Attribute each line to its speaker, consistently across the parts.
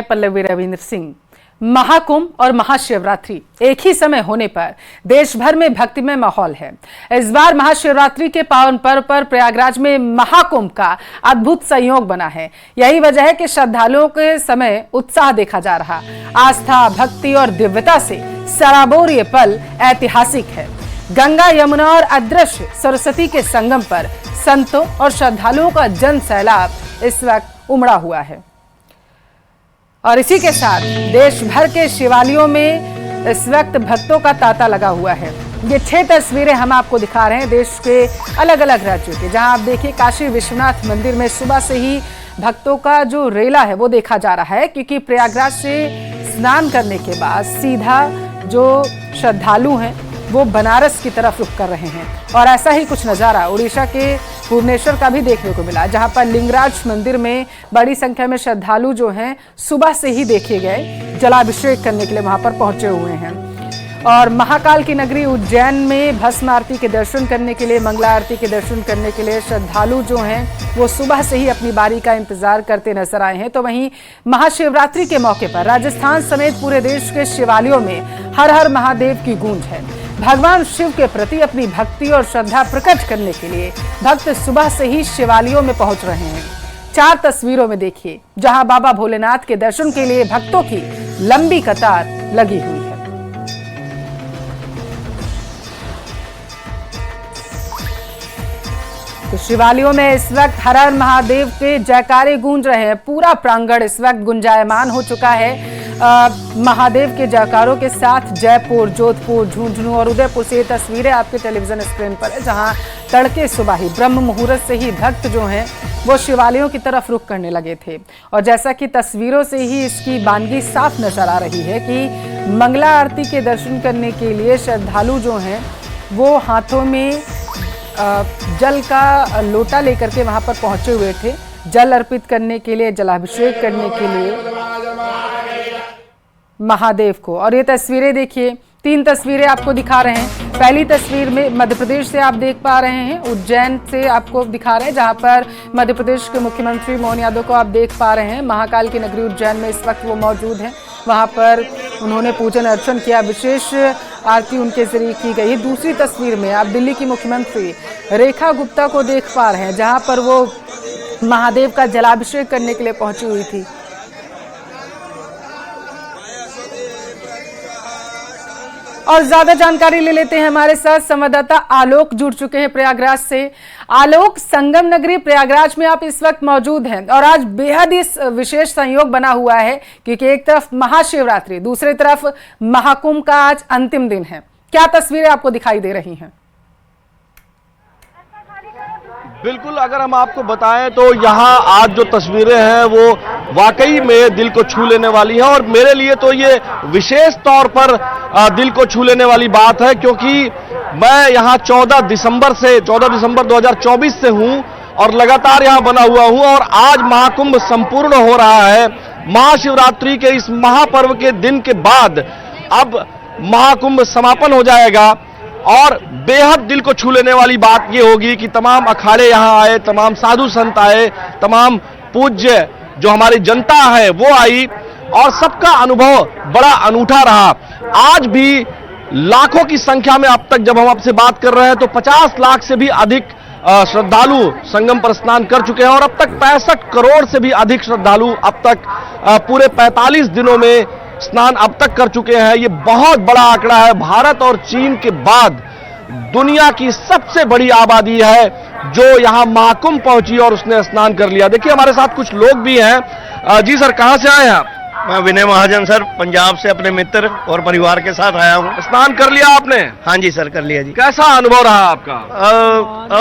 Speaker 1: पल्लवी रविंद्र सिंह। महाकुंभ और महाशिवरात्रि एक ही समय होने पर देश भर में भक्तिमय माहौल है। इस बार महाशिवरात्रि के पावन पर्व पर प्रयागराज में महाकुंभ का अद्भुत संयोग बना है। यही वजह है कि श्रद्धालुओं के समय उत्साह देखा जा रहा। आस्था, भक्ति और दिव्यता से सराबोर ये पल ऐतिहासिक है। गंगा, यमुना और अदृश्य सरस्वती के संगम पर संतों और श्रद्धालुओं का जन सैलाब इस वक्त उमड़ा हुआ है और इसी के साथ देश भर के शिवालयों में इस वक्त भक्तों का तांता लगा हुआ है। ये 6 तस्वीरें हम आपको दिखा रहे हैं देश के अलग अलग राज्यों के, जहां आप देखिए काशी विश्वनाथ मंदिर में सुबह से ही भक्तों का जो रेला है वो देखा जा रहा है, क्योंकि प्रयागराज से स्नान करने के बाद सीधा जो श्रद्धालु हैं वो बनारस की तरफ रुख कर रहे हैं। और ऐसा ही कुछ नज़ारा उड़ीसा के भुवनेश्वर का भी देखने को मिला, जहां पर लिंगराज मंदिर में बड़ी संख्या में श्रद्धालु जो हैं सुबह से ही देखे गए जलाभिषेक करने के लिए वहां पर पहुंचे हुए हैं। और महाकाल की नगरी उज्जैन में भस्म आरती के दर्शन करने के लिए, मंगला आरती के दर्शन करने के लिए श्रद्धालु जो हैं वो सुबह से ही अपनी बारी का इंतजार करते नजर आए हैं। तो वहीं महाशिवरात्रि के मौके पर राजस्थान समेत पूरे देश के शिवालयों में हर हर महादेव की गूंज है। भगवान शिव के प्रति अपनी भक्ति और श्रद्धा प्रकट करने के लिए भक्त सुबह से ही शिवालयों में पहुंच रहे हैं। 4 तस्वीरों में देखिए जहां बाबा भोलेनाथ के दर्शन के लिए भक्तों की लंबी कतार लगी हुई है। तो शिवालयों में इस वक्त हर हर महादेव के जयकारे गूंज रहे हैं। पूरा प्रांगण इस वक्त गुंजायमान हो चुका है महादेव के जयकारों के साथ। जयपुर, जोधपुर, झुंझुनू और उदयपुर से ये तस्वीरें आपके टेलीविजन स्क्रीन पर है, जहां तड़के सुबह ही ब्रह्म मुहूर्त से ही भक्त जो हैं वो शिवालयों की तरफ रुख करने लगे थे। और जैसा कि तस्वीरों से ही इसकी बानगी साफ नजर आ रही है कि मंगला आरती के दर्शन करने के लिए श्रद्धालु जो हैं वो हाथों में जल का लोटा लेकर के वहां पर पहुंचे हुए थे, जल अर्पित करने के लिए, जलाभिषेक करने के लिए महादेव को। और ये तस्वीरें देखिए, 3 तस्वीरें आपको दिखा रहे हैं। पहली तस्वीर में मध्य प्रदेश से आप देख पा रहे हैं, उज्जैन से आपको दिखा रहे हैं, जहां पर मध्य प्रदेश के मुख्यमंत्री मोहन यादव को आप देख पा रहे हैं। महाकाल की नगरी उज्जैन में इस वक्त वो मौजूद हैं, वहां पर उन्होंने पूजन अर्चन किया, विशेष आरती उनके जरिए की गई। दूसरी तस्वीर में आप दिल्ली की मुख्यमंत्री रेखा गुप्ता को देख पा रहे हैं, जहां पर वो महादेव का जलाभिषेक करने के लिए पहुंची हुई थी। और ज्यादा जानकारी ले लेते हैं, हमारे साथ संवाददाता आलोक जुड़ चुके हैं प्रयागराज से। आलोक, संगम नगरी प्रयागराज में आप इस वक्त मौजूद हैं और आज बेहद ही विशेष संयोग बना हुआ है, क्योंकि एक तरफ महाशिवरात्रि, दूसरी तरफ महाकुंभ का आज अंतिम दिन है। क्या तस्वीरें आपको दिखाई दे रही हैं?
Speaker 2: बिल्कुल, अगर हम आपको बताएं तो यहाँ आज जो तस्वीरें हैं वो वाकई में दिल को छू लेने वाली हैं। और मेरे लिए तो ये विशेष तौर पर दिल को छू लेने वाली बात है, क्योंकि मैं यहाँ 14 दिसंबर 2024 से हूँ और लगातार यहाँ बना हुआ हूँ। और आज महाकुंभ संपूर्ण हो रहा है। महाशिवरात्रि के इस महापर्व के दिन के बाद अब महाकुंभ समापन हो जाएगा। और बेहद दिल को छू लेने वाली बात ये होगी कि तमाम अखाड़े यहाँ आए, तमाम साधु संत आए, तमाम पूज्य जो हमारी जनता है वो आई और सबका अनुभव बड़ा अनूठा रहा। आज भी लाखों की संख्या में, अब तक जब हम आपसे बात कर रहे हैं तो 50 लाख से भी अधिक श्रद्धालु संगम पर स्नान कर चुके हैं। और अब तक 65 करोड़ से भी अधिक श्रद्धालु अब तक पूरे 45 दिनों में स्नान अब तक कर चुके हैं। ये बहुत बड़ा आंकड़ा है। भारत और चीन के बाद दुनिया की सबसे बड़ी आबादी है जो यहाँ महाकुंभ पहुंची और उसने स्नान कर लिया। देखिए हमारे साथ कुछ लोग भी हैं। जी सर, कहाँ से आए हैं आप?
Speaker 3: मैं विनय महाजन सर, पंजाब से अपने मित्र और परिवार के साथ आया हूँ।
Speaker 2: स्नान कर लिया आपने?
Speaker 3: हाँ जी सर, कर लिया जी।
Speaker 2: कैसा अनुभव रहा आपका?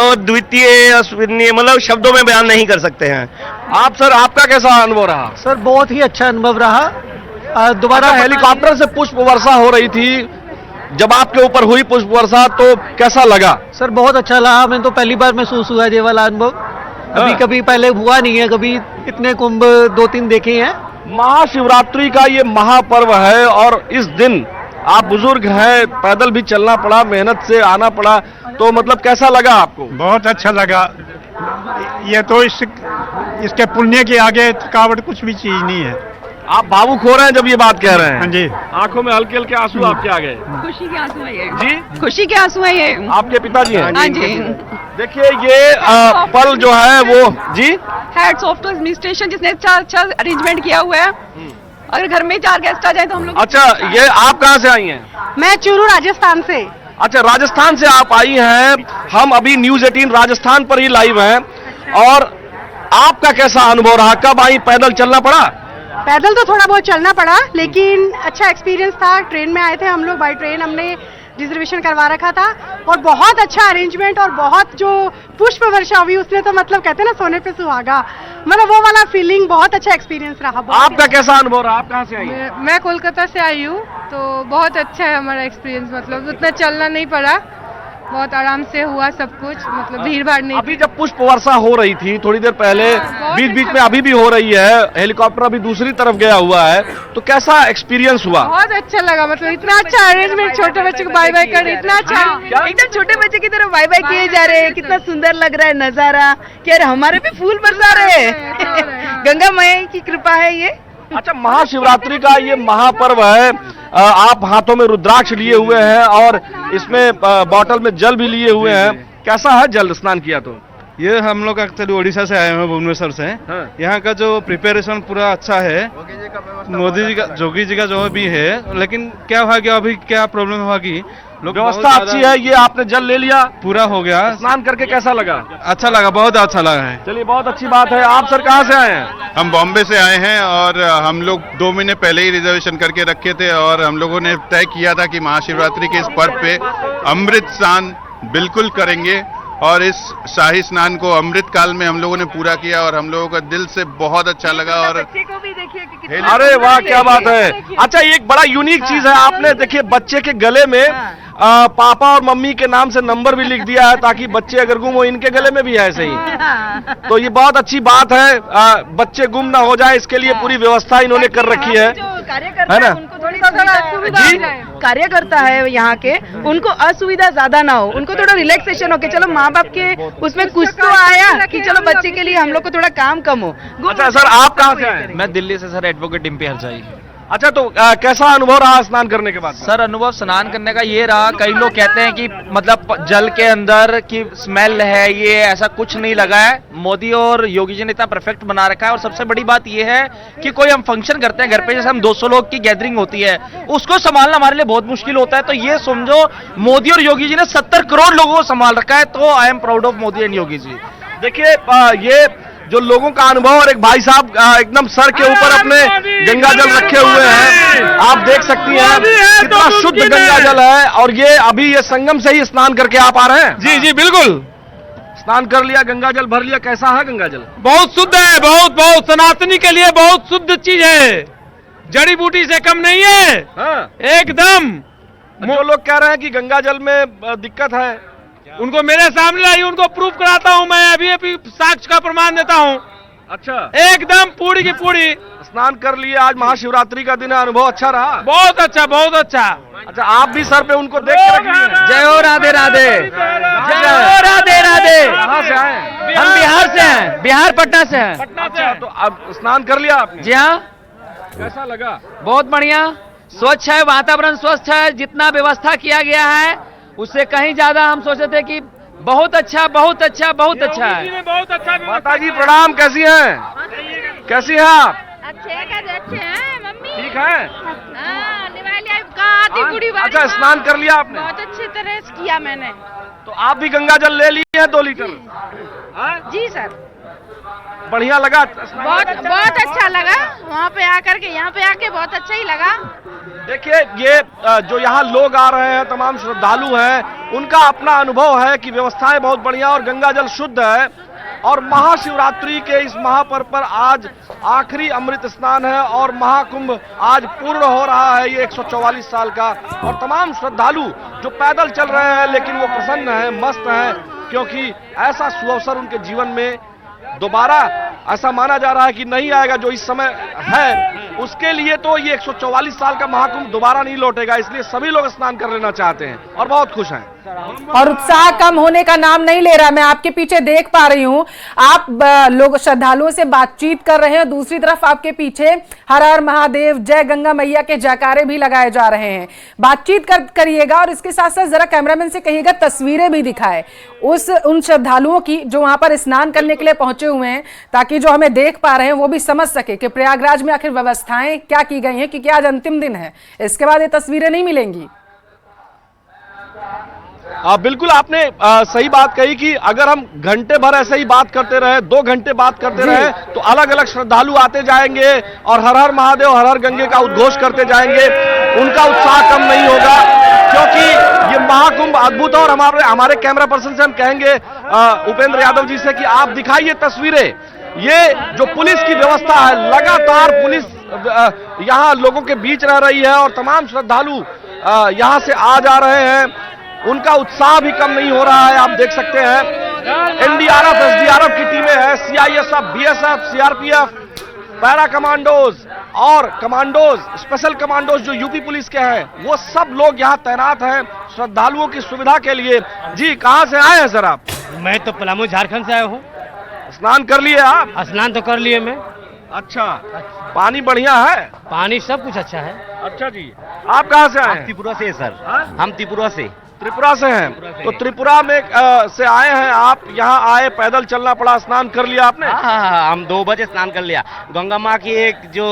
Speaker 3: अद्वितीय, अविस्मरणीय, मतलब शब्दों में बयान नहीं कर सकते हैं।
Speaker 2: आप सर, आपका कैसा अनुभव रहा?
Speaker 4: सर बहुत ही अच्छा अनुभव रहा।
Speaker 2: दोबारा हेलीकॉप्टर से पुष्प वर्षा हो रही थी, जब आपके ऊपर हुई पुष्प वर्षा तो कैसा लगा?
Speaker 4: सर बहुत अच्छा लगा। मैं तो पहली बार महसूस हुआ ये वाला अनुभव। कभी पहले हुआ नहीं है, कभी इतने कुंभ 2-3 देखे हैं।
Speaker 2: महाशिवरात्रि का ये महापर्व है और इस दिन आप बुजुर्ग हैं, पैदल भी चलना पड़ा, मेहनत से आना पड़ा, तो मतलब कैसा लगा आपको?
Speaker 5: बहुत अच्छा लगा। ये तो इसके पुण्य के आगे थकावट कुछ भी चीज नहीं है।
Speaker 2: आप भावुक हो रहे हैं जब ये बात कह रहे हैं।
Speaker 5: हाँ जी।
Speaker 2: आंखों में हल्के हल्के आंसू आपके आ गए।
Speaker 6: खुशी के आंसू है ये।
Speaker 2: जी,
Speaker 6: खुशी के आंसू है ये।
Speaker 2: आपके पिताजी हैं?
Speaker 6: हाँ जी।
Speaker 2: देखिए ये पल जो है वो, जी,
Speaker 6: हैट्स ऑफ टू एडमिनिस्ट्रेशन जिसने अच्छा अरेंजमेंट किया हुआ है। अगर घर में 4 गेस्ट आ जाए तो हम लोग।
Speaker 2: अच्छा, ये आप कहाँ से आई हैं?
Speaker 6: मैं चूरू राजस्थान से।
Speaker 2: अच्छा, राजस्थान से आप आई हैं। हम अभी न्यूज 18 राजस्थान पर ही लाइव हैं। और आपका कैसा अनुभव रहा? कब आई? पैदल चलना पड़ा?
Speaker 7: पैदल तो थोड़ा बहुत चलना पड़ा, लेकिन अच्छा एक्सपीरियंस था। ट्रेन में आए थे हम लोग, बाय ट्रेन हमने रिजर्वेशन करवा रखा था और बहुत अच्छा अरेंजमेंट और बहुत जो पुष्प वर्षा हुई उसने तो मतलब कहते हैं ना सोने पे सुहागा, मतलब वो वाला फीलिंग, बहुत अच्छा एक्सपीरियंस रहा।
Speaker 2: आपका कैसा अनुभव रहा? आप कहाँ से आई?
Speaker 8: मैं कोलकाता से आई हूँ, तो बहुत अच्छा है हमारा एक्सपीरियंस। मतलब उतना चलना नहीं पड़ा, बहुत आराम से हुआ सब कुछ, मतलब भीड़ भाड़ नहीं।
Speaker 2: अभी जब पुष्प वर्षा हो रही थी थोड़ी देर पहले, बीच बीच में अभी भी हो रही है, हेलीकॉप्टर अभी दूसरी तरफ गया हुआ है, तो कैसा एक्सपीरियंस हुआ?
Speaker 8: बहुत अच्छा लगा, मतलब इतना अच्छा अरेंजमेंट, छोटे बच्चे को बाय बाय कर, इतना अच्छा,
Speaker 6: एकदम छोटे बच्चे की तरह बाय बाय किए जा रहे हैं। कितना सुंदर लग रहा है नजारा कि यार हमारे पे फूल बरसा रहे हैं। गंगा मैया की कृपा है ये।
Speaker 2: अच्छा, महाशिवरात्रि का ये महापर्व है। आप हाथों में रुद्राक्ष लिए हुए हैं और इसमें बॉटल में जल भी लिए हुए हैं। कैसा है जल स्नान किया तो?
Speaker 5: ये हम लोग एक्चुअली उड़ीसा से आए हैं, भुवनेश्वर से।
Speaker 2: हाँ।
Speaker 5: यहाँ का जो प्रिपरेशन पूरा अच्छा है, मोदी जी का, जोगी जी का जो भी है, लेकिन क्या हुआ कि अभी क्या प्रॉब्लम हुआ कि
Speaker 2: व्यवस्था अच्छी है। ये आपने जल ले लिया,
Speaker 5: पूरा हो गया।
Speaker 2: स्नान करके कैसा लगा?
Speaker 5: अच्छा लगा, बहुत अच्छा लगा है।
Speaker 2: चलिए, बहुत अच्छी बात है। आप सर कहाँ से आए हैं?
Speaker 9: हम बॉम्बे से आए हैं और हम लोग 2 महीने पहले ही रिजर्वेशन करके रखे थे और हम लोगों ने तय किया था कि महाशिवरात्रि के इस पर्व पे अमृत स्नान बिल्कुल करेंगे और इस शाही स्नान को अमृत काल में हम लोगों ने पूरा किया और हम लोगों का दिल से बहुत अच्छा लगा। और
Speaker 6: को भी देखिए कि कितना
Speaker 2: अरे वाह, क्या बात है। अच्छा, एक बड़ा यूनिक चीज है, आपने देखिए बच्चे के गले में पापा और मम्मी के नाम से नंबर भी लिख दिया है, ताकि बच्चे अगर गुम हो, इनके गले में भी है ऐसे ही। तो ये बहुत अच्छी बात है, बच्चे गुम ना हो जाए, इसके लिए पूरी व्यवस्था इन्होंने कर रखी है ना?
Speaker 6: उनको थोड़ी सुविधा, कार्यकर्ता है यहाँ के, उनको असुविधा ज्यादा ना हो, उनको थोड़ा रिलैक्सेशन हो कि चलो माँ बाप के उसमें कुछ तो आया कि चलो बच्चे के लिए हम लोग को थोड़ा काम कम हो।
Speaker 2: अच्छा सर, आप कहाँ से आए?
Speaker 10: मैं दिल्ली से सर, एडवोकेट एमपी हरजाई।
Speaker 2: अच्छा, तो कैसा अनुभव रहा स्नान करने के बाद?
Speaker 10: सर, अनुभव स्नान करने का ये रहा, कई लोग कहते हैं कि मतलब जल के अंदर की स्मेल है, ये ऐसा कुछ नहीं लगा है। मोदी और योगी जी ने इतना परफेक्ट बना रखा है। और सबसे बड़ी बात ये है कि कोई हम फंक्शन करते हैं घर पे, जैसे हम 200 लोग की गैदरिंग होती है, उसको संभालना हमारे लिए बहुत मुश्किल होता है। तो ये समझो मोदी और योगी जी ने 70 करोड़ लोगों को संभाल रखा है। तो I am proud of Modi and Yogi ji.
Speaker 2: देखिए, ये जो लोगों का अनुभव, और एक भाई साहब एकदम सर के ऊपर अपने गंगा जल रखे हुए हैं, आप देख सकती हैं कितना शुद्ध गंगा जल है। और ये अभी ये संगम से ही स्नान करके आप आ रहे हैं?
Speaker 11: जी जी बिल्कुल,
Speaker 2: स्नान कर लिया, गंगा जल भर लिया। कैसा है गंगा जल?
Speaker 11: बहुत शुद्ध है, बहुत बहुत सनातनी के लिए बहुत शुद्ध चीज है, जड़ी बूटी से कम नहीं है।
Speaker 2: हाँ।
Speaker 11: एकदम।
Speaker 2: जो लोग कह रहे हैं कि गंगा जल में दिक्कत है,
Speaker 11: उनको मेरे सामने लाई, उनको प्रूफ कराता हूं मैं, अभी साक्ष्य का प्रमाण देता हूं।
Speaker 2: अच्छा,
Speaker 11: एकदम पूरी की पूरी
Speaker 2: स्नान कर लिए। आज महाशिवरात्रि का दिन है, अनुभव अच्छा रहा?
Speaker 11: बहुत अच्छा, बहुत अच्छा।
Speaker 2: अच्छा, आप भी सर पे उनको देख के रखिए।
Speaker 10: जय हो राधे राधे, जय हो राधे राधे।
Speaker 2: कहाँ से आए?
Speaker 10: हम बिहार से हैं, बिहार पटना से हैं।
Speaker 2: अच्छा, तो अब स्नान कर लिया आपने?
Speaker 10: जी हाँ।
Speaker 2: कैसा लगा?
Speaker 10: बहुत बढ़िया, स्वच्छ है, वातावरण स्वच्छ है, जितना व्यवस्था किया गया है उससे कहीं ज्यादा हम सोचे थे कि बहुत अच्छा, बहुत अच्छा, बहुत अच्छा है।
Speaker 11: बहुत अच्छा।
Speaker 2: माता जी प्रणाम, कैसी हैं? कैसी हैं आप?
Speaker 8: अच्छे हैं मम्मी,
Speaker 2: ठीक है। अच्छा, स्नान कर लिया आपने?
Speaker 8: बहुत अच्छी तरह से किया मैंने।
Speaker 2: तो आप भी गंगा जल ले लिए हैं 2 लीटर?
Speaker 8: जी सर,
Speaker 2: बढ़िया लगा?
Speaker 8: बहुत बहुत अच्छा लगा। वहाँ पे आकर के, यहाँ पे आके बहुत अच्छा ही लगा।
Speaker 2: देखिए, ये जो यहाँ लोग आ रहे हैं, तमाम श्रद्धालु हैं, उनका अपना अनुभव है कि व्यवस्थाएं बहुत बढ़िया और गंगा जल शुद्ध है। और महाशिवरात्रि के इस महापर्व पर आज आखिरी अमृत स्नान है और महाकुंभ आज पूर्ण हो रहा है, ये 144 साल का। और तमाम श्रद्धालु जो पैदल चल रहे हैं, लेकिन वो प्रसन्न हैं, मस्त हैं, क्योंकि ऐसा सुअवसर उनके जीवन में दोबारा ऐसा माना जा रहा है कि नहीं आएगा जो इस समय है। उसके लिए तो ये 144 साल का महाकुंभ दोबारा नहीं लौटेगा, इसलिए सभी लोग स्नान कर लेना चाहते हैं और बहुत खुश हैं।
Speaker 1: और उत्साह कम होने का नाम नहीं ले रहा। मैं आपके पीछे देख पा रही हूं, आप लोग श्रद्धालुओं से बातचीत कर रहे हैं, दूसरी तरफ आपके पीछे हर हर महादेव, जय गंगा मैया के जयकारे भी लगाए जा रहे हैं। बातचीत करिएगा और इसके साथ साथ जरा कैमरामैन से कहिएगा तस्वीरें भी दिखाए उन श्रद्धालुओं की जो वहां पर स्नान करने के लिए पहुंचे हुए हैं, ताकि जो हमें देख पा रहे हैं वो भी समझ सके कि प्रयागराज में आखिर व्यवस्थाएं क्या की गई हैं, क्योंकि आज अंतिम दिन है, इसके बाद ये तस्वीरें नहीं मिलेंगी।
Speaker 2: बिल्कुल आपने सही बात कही कि अगर हम घंटे भर ऐसे ही बात करते रहे, 2 घंटे बात करते रहे, तो अलग अलग श्रद्धालु आते जाएंगे और हर हर महादेव हर हर गंगे का उद्घोष करते जाएंगे, उनका उत्साह कम नहीं होगा, क्योंकि ये महाकुंभ अद्भुत है। और हमारे कैमरा पर्सन से हम कहेंगे उपेंद्र यादव जी से कि आप दिखाइए तस्वीरें। ये जो पुलिस की व्यवस्था है, लगातार पुलिस यहाँ लोगों के बीच रह रही है और तमाम श्रद्धालु यहाँ से आ जा रहे हैं, उनका उत्साह भी कम नहीं हो रहा है। आप देख सकते हैं एनडीआरएफ, एसडीआरएफ की टीमें हैं, CISF, BSF, CRPF, para commandos और कमांडोज, स्पेशल कमांडोज जो यूपी पुलिस के हैं, वो सब लोग यहाँ तैनात हैं श्रद्धालुओं की सुविधा के लिए। जी, कहां से आए हैं सर आप?
Speaker 12: मैं तो पलामू झारखंड से आया हूँ।
Speaker 2: स्नान कर लिए आप?
Speaker 12: स्नान तो कर लिए मैं।
Speaker 2: अच्छा, पानी बढ़िया है?
Speaker 12: पानी सब कुछ अच्छा है।
Speaker 2: अच्छा जी, आप कहां से आए हैं?
Speaker 3: त्रिपुरा से सर। हम त्रिपुरा से
Speaker 2: हैं। तो त्रिपुरा में से आए हैं आप, यहाँ आए, पैदल चलना पड़ा, स्नान कर लिया आपने?
Speaker 3: हाँ, हम 2 बजे स्नान कर लिया। गंगा माँ की एक जो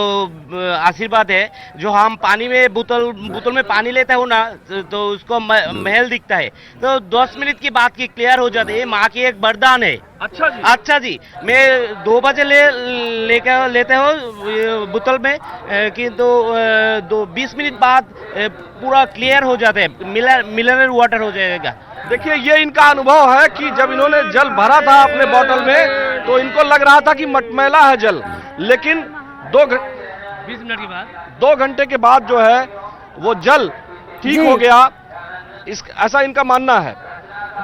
Speaker 3: आशीर्वाद है, जो हम पानी में बोतल में पानी लेते हो ना, तो उसको महल दिखता है, तो 10 मिनट की बात की क्लियर हो जाती है। माँ की एक वरदान है। अच्छा जी, मैं 2 बजे लेते हो बोतल में, किंतु 20 मिनट बाद पूरा क्लियर हो जाते हैं, मिनरल वाटर हो जाएगा।
Speaker 2: देखिए, ये इनका अनुभव है कि जब इन्होंने जल भरा था अपने बोतल में, तो इनको लग रहा था कि मटमैला है जल, लेकिन
Speaker 12: 20 मिनट के बाद,
Speaker 2: 2 घंटे के बाद जो है वो जल ठीक हो गया, ऐसा इनका मानना है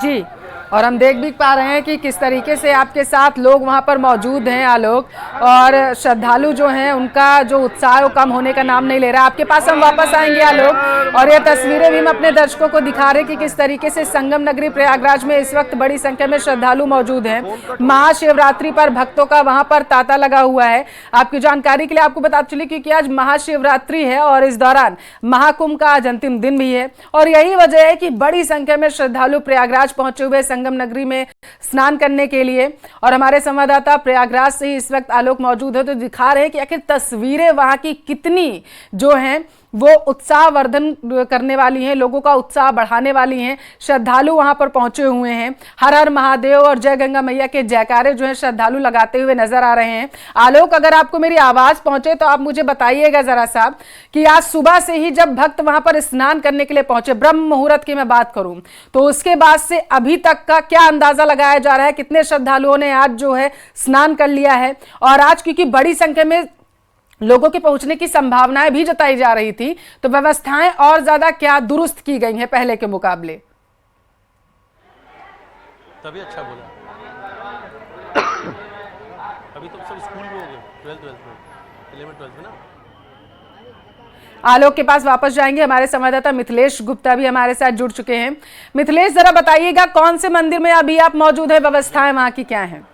Speaker 1: जी। और हम देख भी पा रहे हैं कि किस तरीके से आपके साथ लोग वहां पर मौजूद हैं आलोक, और श्रद्धालु जो हैं उनका जो उत्साह कम होने का नाम नहीं ले रहा। आपके पास हम वापस आएंगे आलोक, और ये तस्वीरें भी हम अपने दर्शकों को दिखा रहे हैं कि किस तरीके से संगम नगरी प्रयागराज में इस वक्त बड़ी संख्या में श्रद्धालु मौजूद हैं। महाशिवरात्रि पर भक्तों का वहां पर तांता लगा हुआ है। आपकी जानकारी के लिए आपको बता चलिए, क्योंकि आज महाशिवरात्रि है और इस दौरान महाकुंभ का आज अंतिम दिन भी है, और यही वजह है कि बड़ी संख्या में श्रद्धालु प्रयागराज पहुंचे हुए संगम नगरी में स्नान करने के लिए। और हमारे संवाददाता प्रयागराज से ही इस वक्त आलोक मौजूद है, तो दिखा रहे हैं कि आखिर तस्वीरें वहां की कितनी जो हैं वो उत्साहवर्धन करने वाली हैं, लोगों का उत्साह बढ़ाने वाली हैं। श्रद्धालु वहां पर पहुंचे हुए हैं, हर हर महादेव और जय गंगा मैया के जयकारे जो हैं श्रद्धालु लगाते हुए नजर आ रहे हैं। आलोक, अगर आपको मेरी आवाज पहुंचे तो आप मुझे बताइएगा जरा साहब कि आज सुबह से ही जब भक्त वहां पर स्नान करने के लिए पहुंचे, ब्रह्म मुहूर्त की मैं बात करूं, तो उसके बाद से अभी तक का क्या अंदाजा लगाया जा रहा है, कितने श्रद्धालुओं ने आज जो है स्नान कर लिया है? और आज क्योंकि बड़ी संख्या में लोगों के पहुंचने की संभावनाएं भी जताई जा रही थी, तो व्यवस्थाएं और ज्यादा क्या दुरुस्त की गई हैं पहले के मुकाबले?
Speaker 13: तभी अच्छा बोला। अभी तो सब स्कूल में हो गए, 12th में, 11th-12th में ना।
Speaker 1: आलोक के पास वापस जाएंगे, हमारे संवाददाता मिथिलेश गुप्ता भी हमारे साथ जुड़ चुके हैं। मिथिलेश, जरा बताइएगा कौन से मंदिर में अभी आप मौजूद है, व्यवस्थाएं वहां की क्या हैं?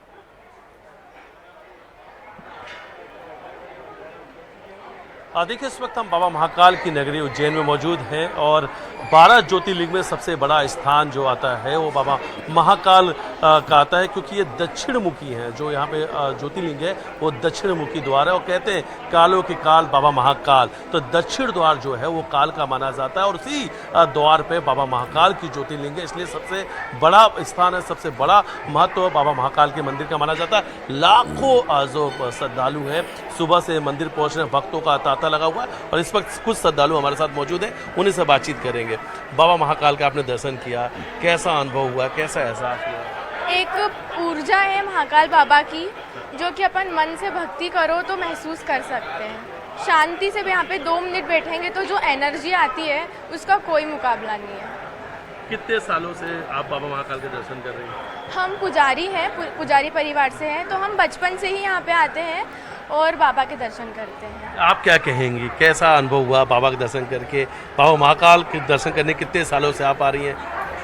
Speaker 13: देखिए, इस वक्त हम बाबा महाकाल की नगरी उज्जैन में मौजूद हैं, और 12 ज्योतिर्लिंग में सबसे बड़ा स्थान जो आता है वो बाबा महाकाल का आता है, क्योंकि ये दक्षिण मुखी है। जो यहाँ पे ज्योतिर्लिंग है वो दक्षिण मुखी द्वार है, और कहते हैं कालों के काल बाबा महाकाल, तो दक्षिण द्वार जो है वो काल का माना जाता है, और उसी द्वार पे बाबा महाकाल की ज्योतिर्लिंग है, इसलिए सबसे बड़ा स्थान है, सबसे बड़ा महत्व बाबा महाकाल के मंदिर का माना जाता है। लाखों जो श्रद्धालु हैं सुबह से मंदिर पहुँच रहे हैं, भक्तों का तांता लगा हुआ है, और इस वक्त कुछ श्रद्धालु हमारे साथ मौजूद हैं, उन्हीं से बातचीत करेंगे। बाबा महाकाल का आपने दर्शन किया, कैसा अनुभव हुआ, कैसा एहसास हुआ?
Speaker 14: एक ऊर्जा है महाकाल बाबा की, जो कि अपन मन से भक्ति करो तो महसूस कर सकते हैं। शांति से भी यहाँ पे 2 मिनट बैठेंगे तो जो एनर्जी आती है उसका कोई मुकाबला नहीं है।
Speaker 13: कितने सालों से आप बाबा महाकाल के दर्शन कर रहे हैं?
Speaker 14: हम पुजारी हैं, पुजारी परिवार से हैं, तो हम बचपन से ही यहाँ पे आते हैं और बाबा के दर्शन करते हैं।
Speaker 13: आप क्या कहेंगी, कैसा अनुभव हुआ बाबा के दर्शन करके? बाबा महाकाल के दर्शन करने कितने सालों से आप आ रही हैं?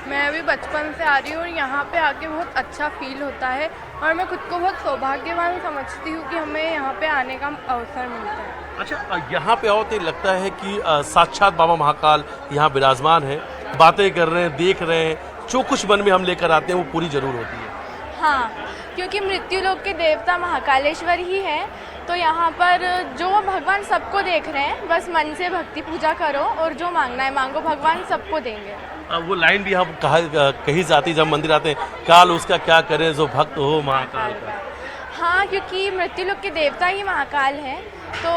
Speaker 8: मैं अभी बचपन से आ रही हूँ और यहाँ पे आके बहुत अच्छा फील होता है और मैं खुद को बहुत सौभाग्यवान समझती हूँ कि हमें यहाँ पे आने का अवसर मिलता है।
Speaker 13: अच्छा, यहाँ पे आओ तो लगता है कि साक्षात बाबा महाकाल यहाँ विराजमान है, बातें कर रहे हैं, देख रहे हैं, जो कुछ मन में हम लेकर आते हैं वो पूरी जरूर होती है।
Speaker 14: हाँ, क्योंकि मृत्यु लोक के देवता महाकालेश्वर ही हैं, तो यहाँ पर जो भगवान सबको देख रहे हैं, बस मन से भक्ति पूजा करो और जो मांगना है मांगो, भगवान सबको देंगे।
Speaker 13: वो लाइन भी हम कही जाती जब मंदिर आते हैं, काल उसका क्या करे जो भक्त हो महाकाल का।
Speaker 14: हाँ, क्योंकि मृत्यु लोक के देवता ही महाकाल हैं, तो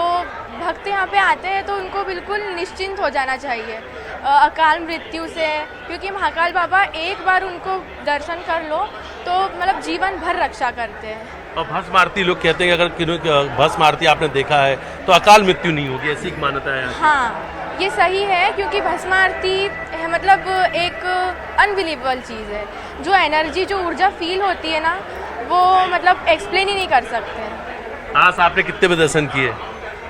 Speaker 14: भक्त यहाँ पे आते हैं तो उनको बिल्कुल निश्चिंत हो जाना चाहिए अकाल मृत्यु से, क्योंकि महाकाल बाबा एक बार उनको दर्शन कर लो तो मतलब जीवन भर रक्षा करते हैं।
Speaker 13: और भस्म आरती लोग कहते हैं कि अगर भस्म आरती आपने देखा है तो अकाल मृत्यु नहीं होगी, ऐसी एक मान्यता है।
Speaker 14: हाँ, ये सही है, क्योंकि भस्म आरती है मतलब एक अनबिलीवेबल चीज़ है। जो एनर्जी, जो ऊर्जा फील होती है ना, वो मतलब एक्सप्लेन ही नहीं कर सकते।
Speaker 13: आज आपने कितने बजे दर्शन किए?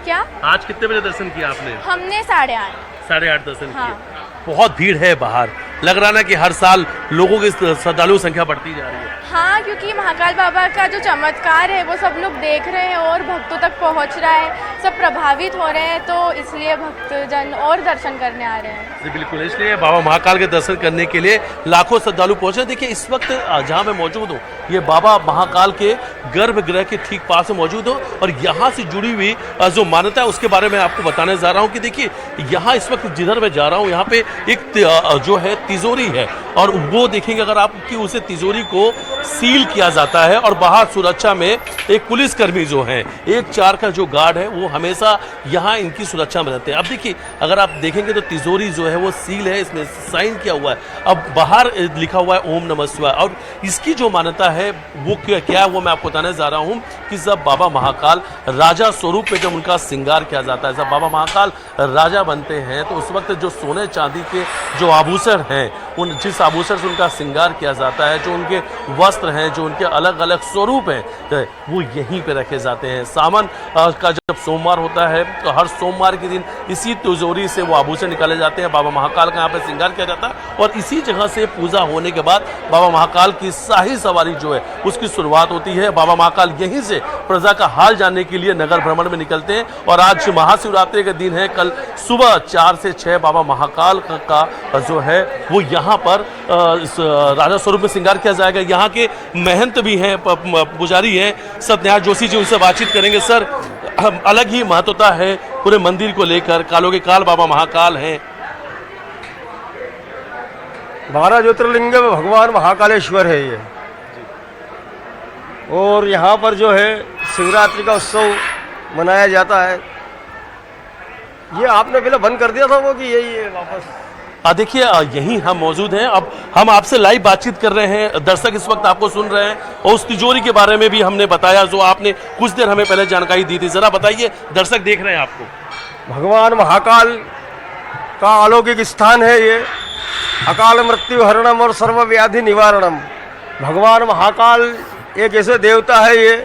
Speaker 14: क्या
Speaker 13: आज कितने बजे दर्शन किया आपने?
Speaker 14: हमने 8:30
Speaker 13: दर्शन
Speaker 14: हाँ।
Speaker 13: किए। बहुत भीड़ है बाहर, लग रहा ना कि हर साल लोगों की श्रद्धालु संख्या बढ़ती जा रही है।
Speaker 14: हाँ, क्योंकि महाकाल बाबा का जो चमत्कार है वो सब लोग देख रहे हैं और भक्तों तक पहुंच रहा है, सब प्रभावित हो रहे हैं, तो इसलिए भक्तजन और दर्शन करने आ रहे हैं।
Speaker 13: जी बिल्कुल, इसलिए बाबा महाकाल के दर्शन करने के लिए लाखों श्रद्धालु पहुंचे। देखिए इस वक्त जहां मैं मौजूद हूँ, ये बाबा महाकाल के गर्भगृह के ठीक पास में मौजूद हूँ और यहाँ से जुड़ी हुई जो मान्यता है उसके बारे में आपको बताने जा रहा हूँ कि देखिए यहाँ इस वक्त जिधर मैं जा रहा हूँ यहाँ पे एक जो है तिजोरी है और वो देखेंगे अगर आप कि उसे तिजोरी को सील किया जाता है और बाहर सुरक्षा में एक पुलिसकर्मी जो है, 1-4 का जो गार्ड है वो हमेशा यहाँ इनकी सुरक्षा में रहते हैं। अब देखिए अगर आप देखेंगे तो तिजोरी जो है वो सील है, इसमें साइन किया हुआ है, अब बाहर लिखा हुआ है ओम नमः शिवाय। और इसकी जो मान्यता है वो क्या है वो मैं आपको बताने जा रहा हूँ कि जब बाबा महाकाल राजा स्वरूप में जब उनका श्रृंगार किया जाता है, जब बाबा महाकाल राजा बनते हैं तो उस वक्त जो सोने चांदी के जो आभूषण हैं, उन जिस आभूषण से उनका श्रृंगार किया जाता है, जो उनके वस्त्र हैं, जो उनके अलग अलग स्वरूप हैं, वो यहीं पे रखे जाते हैं। सावन का जब सोमवार होता है तो हर सोमवार के दिन इसी तिजोरी से वो आभूषण निकाले जाते हैं, बाबा महाकाल का यहाँ पे श्रृंगार किया जाता है और इसी जगह से पूजा होने के बाद बाबा महाकाल की शाही सवारी जो है उसकी शुरुआत होती है। बाबा महाकाल यहीं से प्रजा का हाल जानने के लिए नगर भ्रमण में निकलते हैं और आज महाशिवरात्रि का दिन है। कल सुबह 4 से 6 बाबा महाकाल का जो है वो यहाँ पर राजा स्वरूप में श्रृंगार किया जाएगा। यहाँ के महंत भी हैं, पुजारी हैं, सत्यनारायण जोशी जी, उनसे बातचीत करेंगे। सर, अलग ही महत्वता है पूरे मंदिर को लेकर, कालों के काल बाबा महाकाल हैं।
Speaker 15: 12 ज्योतिर्लिंग में भगवान महाकालेश्वर है ये, और यहाँ पर जो है शिवरात्रि का उत्सव मनाया जाता है। ये आपने पहले बंद कर दिया था वो कि यही है वापस?
Speaker 13: देखिए यहीं हम मौजूद हैं, अब हम आपसे लाइव बातचीत कर रहे हैं, दर्शक इस वक्त आपको सुन रहे हैं और उस तिजोरी के बारे में भी हमने बताया जो आपने कुछ देर हमें पहले जानकारी दी थी। जरा बताइए, दर्शक देख रहे हैं आपको।
Speaker 15: भगवान महाकाल का अलौकिक स्थान है ये, अकाल मृत्यु हरणम और सर्व व्याधि निवारणम। भगवान महाकाल एक ऐसे देवता है ये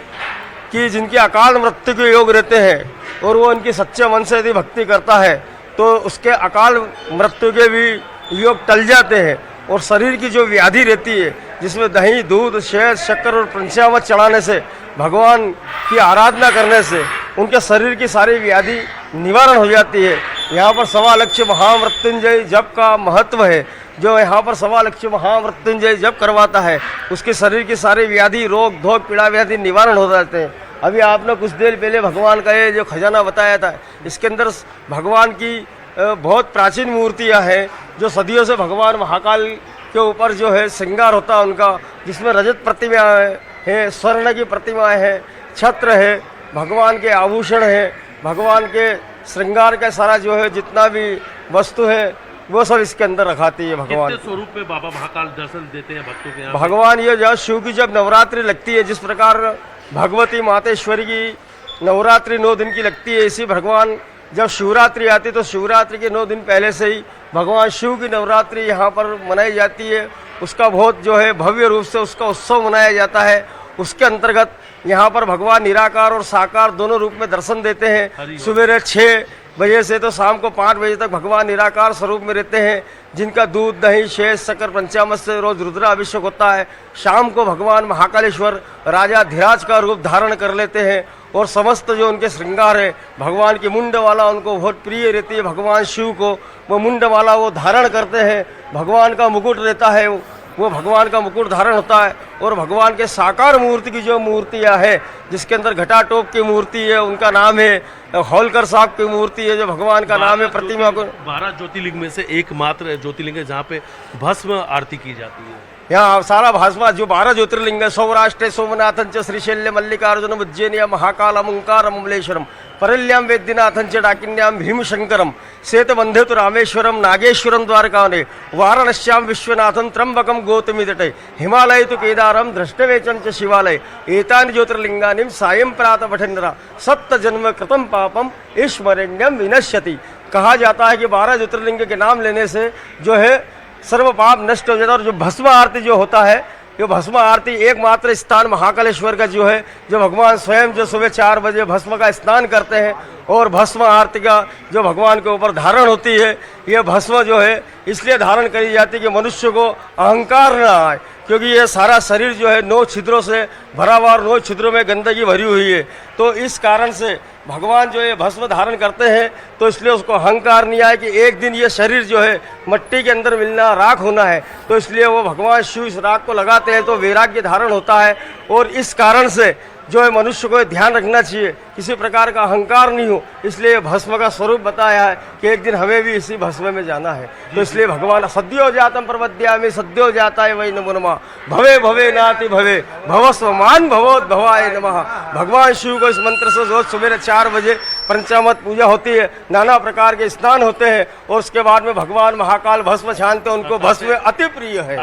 Speaker 15: कि जिनकी अकाल मृत्यु के योग रहते हैं और वो उनकी सच्चे मन से यदि भक्ति करता है तो उसके अकाल मृत्यु के भी योग टल जाते हैं और शरीर की जो व्याधि रहती है, जिसमें दही, दूध, शहद, शक्कर और पंचामृत चढ़ाने से, भगवान की आराधना करने से उनके शरीर की सारी व्याधि निवारण हो जाती है। यहाँ पर 1.25 लाख महामृत्युंजय जप का महत्व है। जो यहाँ पर 1.25 लाख महामृत्युंजय जप करवाता है उसके शरीर की सारी व्याधि, रोग, धोग, पीड़ा, व्याधि निवारण हो जाते हैं। अभी आपने कुछ देर पहले भगवान का ये जो खजाना बताया था, इसके अंदर भगवान की बहुत प्राचीन मूर्तियां हैं जो सदियों से भगवान महाकाल के ऊपर जो है श्रृंगार होता है उनका, जिसमें रजत प्रतिमाएं हैं, स्वर्ण की प्रतिमाएं हैं, छत्र है, भगवान के आभूषण है, भगवान के श्रृंगार का सारा जो है जितना भी वस्तु है वो सब इसके अंदर रखाती है। भगवान
Speaker 13: कितने स्वरूप में बाबा महाकाल दर्शन देते हैं भक्तों के यहाँ?
Speaker 15: भगवान ये जब शिव की जब नवरात्रि लगती है, जिस प्रकार भगवती मातेश्वरी की नवरात्रि 9 दिन की लगती है, इसी भगवान जब शिवरात्रि आती है तो शिवरात्रि के 9 दिन पहले से ही भगवान शिव की नवरात्रि यहाँ पर मनाई जाती है। उसका बहुत जो है भव्य रूप से उसका उत्सव मनाया जाता है। उसके अंतर्गत यहाँ पर भगवान निराकार और साकार दोनों रूप में दर्शन देते हैं। सुबह 6 बजे से तो शाम को 5 बजे तक भगवान निराकार स्वरूप में रहते हैं, जिनका दूध दही शेष शक्कर पंचामृत से रोज रुद्राभिषेक होता है। शाम को भगवान महाकालेश्वर राजा धीराज का रूप धारण कर लेते हैं और समस्त जो उनके श्रृंगार है, भगवान की मुंडमाला उनको बहुत प्रिय रहती है। भगवान शिव को वो मुंडमाला वो धारण करते हैं। भगवान का मुकुट रहता है, वो भगवान का मुकुट धारण होता है। और भगवान के साकार मूर्ति की जो मूर्तियाँ है, जिसके अंदर घटाटोप की मूर्ति है, उनका नाम है होलकर साहब की मूर्ति है, जो भगवान का नाम है। प्रतिमा को
Speaker 13: 12 ज्योतिर्लिंग में से एकमात्र ज्योतिर्लिंग है जहाँ पे भस्म आरती की जाती है।
Speaker 15: यहाँ सारा भाषमा जो 12 ज्योतिर्लिंग है, सौराष्ट्र सोमनाथन च श्रीशैल्य मल्लिकार्जुन उज्जैनिया महाकालम ओंकारम अमलेश्वरम परल्याम वेद्यनाथन च डाकिन्याम भीमशंकरम सेतबंधे तो रामेश्वरम नागेश्वरम द्वारकावने वाराणस्याम विश्वनाथन त्र्यंबकम गौतमी तटे हिमालय तो केदारम दृष्टवेचन च शिवालय एतानि ज्योतिर्लिंगानि सायं प्रातः पठन्नरा सप्त जन्म कृतम पापम ईश्वरण्यम विनश्यति। कहा जाता है कि 12 ज्योतिर्लिंग के नाम लेने से जो है सर्व पाप नष्ट हो जाता है। और जो भस्म आरती जो होता है, ये भस्म आरती एकमात्र स्थान महाकालेश्वर का जो है, जो भगवान स्वयं जो सुबह 4 बजे भस्म का स्नान करते हैं और भस्म आरती का जो भगवान के ऊपर धारण होती है, ये भस्म जो है इसलिए धारण करी जाती है कि मनुष्य को अहंकार न आए, क्योंकि ये सारा शरीर जो है 9 छिद्रों से भरा हुआ और 9 छिद्रों में गंदगी भरी हुई है। तो इस कारण से भगवान जो ये भस्म धारण करते हैं, तो इसलिए उसको अहंकार नहीं आए कि एक दिन ये शरीर जो है मट्टी के अंदर मिलना, राख होना है। तो इसलिए वो भगवान शिव इस राख को लगाते हैं तो वैराग्य धारण होता है। और इस कारण से जो है मनुष्य को ध्यान रखना चाहिए, किसी प्रकार का अहंकार नहीं हो। इसलिए भस्म का स्वरूप बताया है कि एक दिन हमें भी इसी भस्म में जाना है। तो इसलिए भगवान सद्यो जातम प्रपद्यामि सद्यो जाता है वही नमो नमः भवे भवे नाति भवे भवस्वमान भवोद भवाय नमः। भगवान शिव को इस मंत्र से रोज सुबह 4 बजे पंचामृत पूजा होती है, नाना प्रकार के स्नान होते हैं और उसके बाद में भगवान महाकाल भस्म छानते हैं। उनको भस्म अति प्रिय है।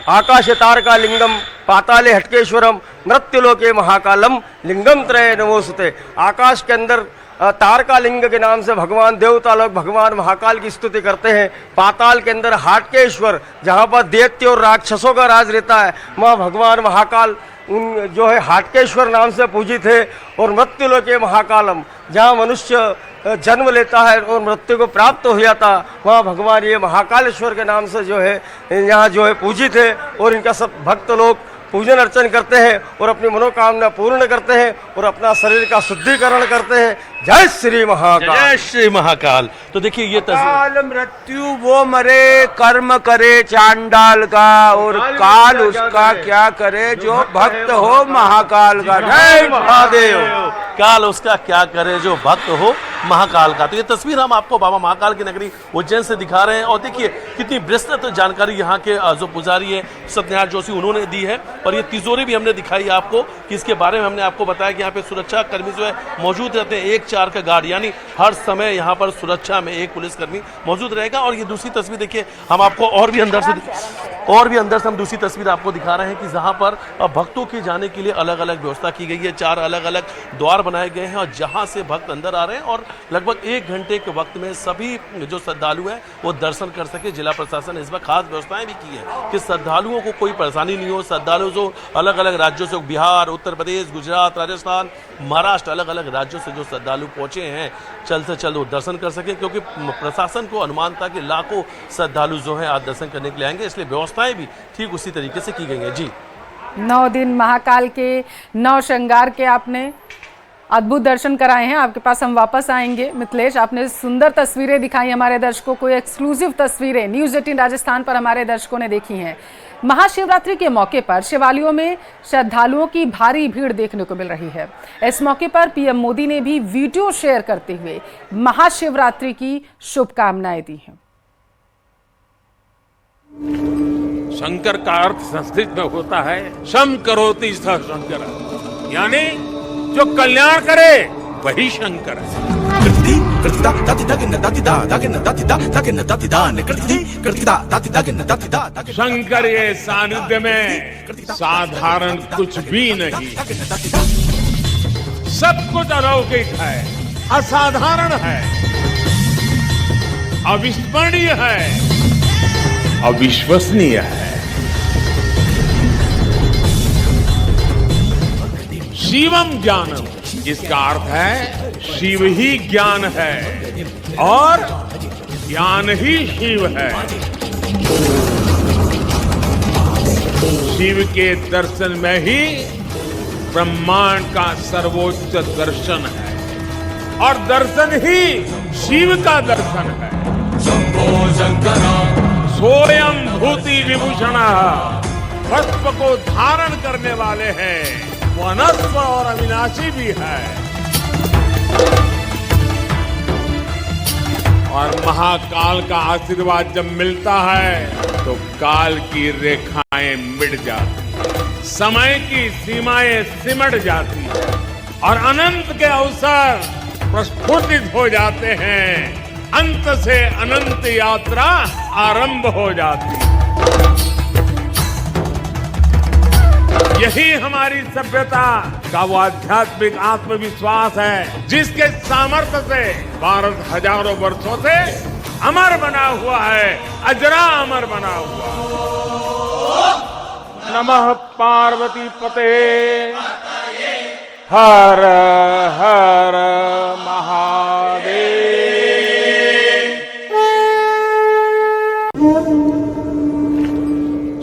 Speaker 15: आकाशे तारका लिंगम पाताले हटकेश्वरम मृत्युलोके महाकालम लिंगम त्रय नमोस्तुते। आकाश के अंदर तारका लिंग के नाम से भगवान देवता लोग भगवान महाकाल की स्तुति करते हैं। पाताल के अंदर हाटकेश्वर, जहाँ पर दैत्य और राक्षसों का राज रहता है, वहाँ भगवान महाकाल उन जो है हाटकेश्वर नाम से पूजित है। और मृत्युलोके महाकालम, जहाँ मनुष्य जन्म लेता है और मृत्यु को प्राप्त हो जाता, वहाँ भगवान ये महाकालेश्वर के नाम से जो है यहाँ जो है पूजित है। और इनका सब भक्त लोग पूजन अर्चन करते हैं और अपनी मनोकामना पूर्ण करते हैं और अपना शरीर का शुद्धिकरण करते हैं। जय श्री महाकाल।
Speaker 13: जय श्री महाकाल। तो देखिए ये
Speaker 16: काल मृत्यु वो मरे कर्म करे चांडाल का, और काल उसका क्या करे जो भक्त हो महाकाल का। जय महादेव।
Speaker 13: काल उसका क्या करे जो भक्त हो महाकाल का। तो ये तस्वीर हम आपको बाबा महाकाल की नगरी उज्जैन से दिखा रहे हैं। और देखिए कितनी विस्तृत जानकारी यहाँ के जो पुजारी है सत्यनारायण जोशी उन्होंने दी है। और ये तिजोरी भी हमने दिखाई आपको कि इसके बारे में हमने आपको बताया कि यहाँ पे सुरक्षा कर्मी जो है मौजूद रहते हैं, 1-4 का गार्ड, यानी हर समय यहाँ पर सुरक्षा में एक पुलिसकर्मी मौजूद रहेगा। और ये दूसरी तस्वीर देखिए हम आपको और भी अंदर से हम दूसरी तस्वीर आपको दिखा रहे हैं कि जहाँ पर भक्तों के जाने के लिए अलग अलग व्यवस्था की गई है। 4 अलग अलग द्वार बनाए गए हैं और जहाँ से भक्त अंदर आ रहे हैं और लगभग 1 घंटे के वक्त में सभी जो श्रद्धालु हैं वो दर्शन कर सके। जिला प्रशासन ने इस वक्त खास व्यवस्थाएं भी की है कि श्रद्धालुओं को कोई परेशानी नहीं हो। श्रद्धालु जो अलग अलग राज्यों से, बिहार, उत्तर प्रदेश, गुजरात, राजस्थान, महाराष्ट्र, अलग अलग राज्यों से जो श्रद्धालु पहुंचे हैं चल से चल वो दर्शन कर सके, क्योंकि प्रशासन को अनुमान था कि लाखों श्रद्धालु जो हैं आज दर्शन करने के लिए आएंगे। इसलिए व्यवस्थाएं भी ठीक उसी तरीके से की गई हैं। जी
Speaker 1: 9 दिन महाकाल के 9 श्रृंगार के आपने अद्भुत दर्शन कराए हैं। आपके पास हम वापस आएंगे। मिथिलेश, आपने सुंदर तस्वीरें दिखाई हमारे दर्शकों को, एक्सक्लूसिव तस्वीरें न्यूज़ 18 राजस्थान पर हमारे दर्शकों ने देखी हैं। महाशिवरात्रि के मौके पर शिवालयों में श्रद्धालुओं की भारी भीड़ देखने को मिल रही है। इस मौके पर पीएम मोदी ने भी वीडियो शेयर करते हुए महाशिवरात्रि की शुभकामनाएं दी हैं।
Speaker 11: शंकर का अर्थ संस्कृत में होता है शम करोति सह शंकर, यानी जो कल्याण करे वही शंकर है। शंकर ये सानिध्य में साधारण कुछ भी नहीं, सब कुछ अलौकिक है, असाधारण है, अविस्मरणीय है, अविश्वसनीय है। शिवम ज्ञानम, इसका अर्थ है शिव ही ज्ञान है और ज्ञान ही शिव है। शिव के दर्शन में ही ब्रह्मांड का सर्वोच्च दर्शन है और दर्शन ही शिव का दर्शन है। सोयम भूति विभूषण, पुष्प को धारण करने वाले हैं, वो अनस्व और अविनाशी भी है। और महाकाल का आशीर्वाद जब मिलता है तो काल की रेखाएं मिट जाती, समय की सीमाएं सिमट जाती है और अनंत के अवसर प्रस्फुटित हो जाते हैं। अंत से अनंत यात्रा आरंभ हो जाती है। यही हमारी सभ्यता का वो आध्यात्मिक आत्मविश्वास है जिसके सामर्थ्य से भारत हजारों वर्षों से अमर बना हुआ है, अजरा अमर बना हुआ। नमः पार्वती पते हर हर महादेव।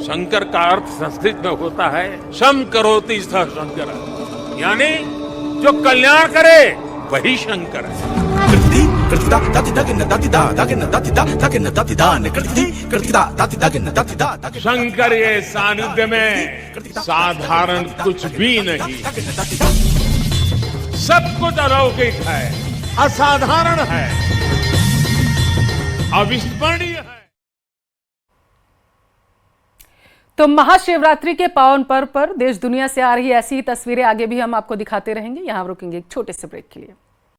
Speaker 11: शंकर का अर्थ संस्कृत में होता है शम करोति सः शंकर, यानी जो कल्याण करे वही शंकर है। शंकर ये सानिध्य में साधारण कुछ भी नहीं, सब कुछ अलौकिक है, असाधारण है, अविस्मरणीय है।
Speaker 1: तो महाशिवरात्रि के पावन पर्व पर देश दुनिया से आ रही ऐसी ही तस्वीरें आगे भी हम आपको दिखाते रहेंगे। यहां रुकेंगे एक छोटे से ब्रेक के लिए।